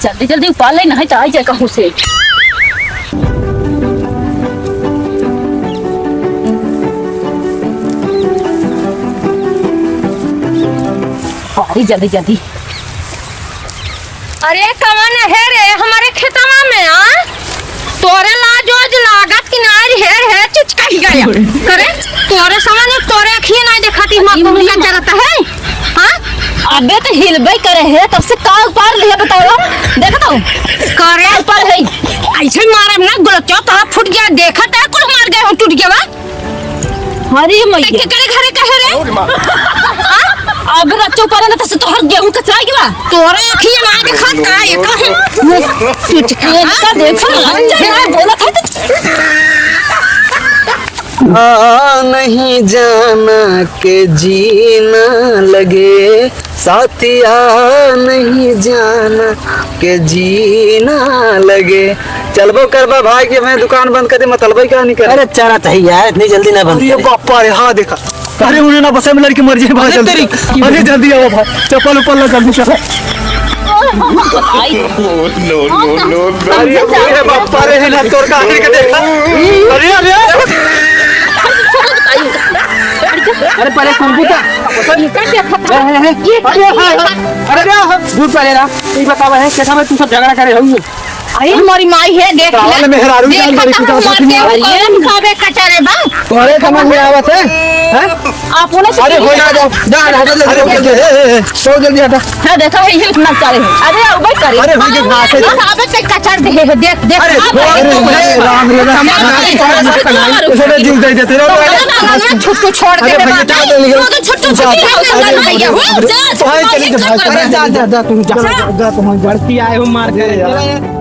जल्दी जल्दी उपाल ले नहीं तो आई जाए कहूँ से। अरे जल्दी जल्दी। अरे कवन है रे हमारे खेतवा में तोरे लाजोज लागत कि नार है चिचका ही गया करे तोरे सामने तोरे अखिए नहीं देखती मां को क्या जरूरत है। हां अबे तो हिलबे करे है तब से का पार लिया बताओ देखता हूं करे पार है ऐसे मारे ना गलत तो फुट गया देखत है कुल मार गए हो टूट गया बा। अरे मैया के करे घरे कहे रे अब रच्चो पारे ना तसे तोहर गेहूं कचरा गया तोरे अखिए ना देखत का ये कहे चिचका का देखो बोला था नहीं जाना के जीना लगे साथिया नहीं जाना के जीना लगे। चलबो करबा भाई के मैं दुकान बंद कर दे मतलबा क्या नहीं कर। अरे चारा चाहिए यार इतनी जल्दी ना बंद। अरे बापा रे हाँ देखा अरे उन्हें ना बसे में लड़की मर जाए भाई जल्दी अरे जल्दी आओ भाई चप्पल ऊपर ला जल्दी चलो। अरे बापा रे ना तोर का आखिर के देखा अरे अरे अरे पहले कंप्यूटर अरे दूध पहले ना ये बतावा है कैसा में तू सब झगड़ा करे हो। अरे हमारी माई है देख ले मेहरारू जान बड़ी कुछ ये खावे कचारे बा तोरे समझ में आवत है हैं आप उन्हें अरे हो जा जा सो जल्दी हटा है देखा है ये इतना चाले अरे उबे करे अरे भाई के घास है खावे पे कचार दे देख देख अरे राम उसने जीव दे देते छुट्टू छोड़ के अरे भैया जा दे तो छुट्टू छुट्टी भाई चली जा तू जा तू जड़ती आए हो मार के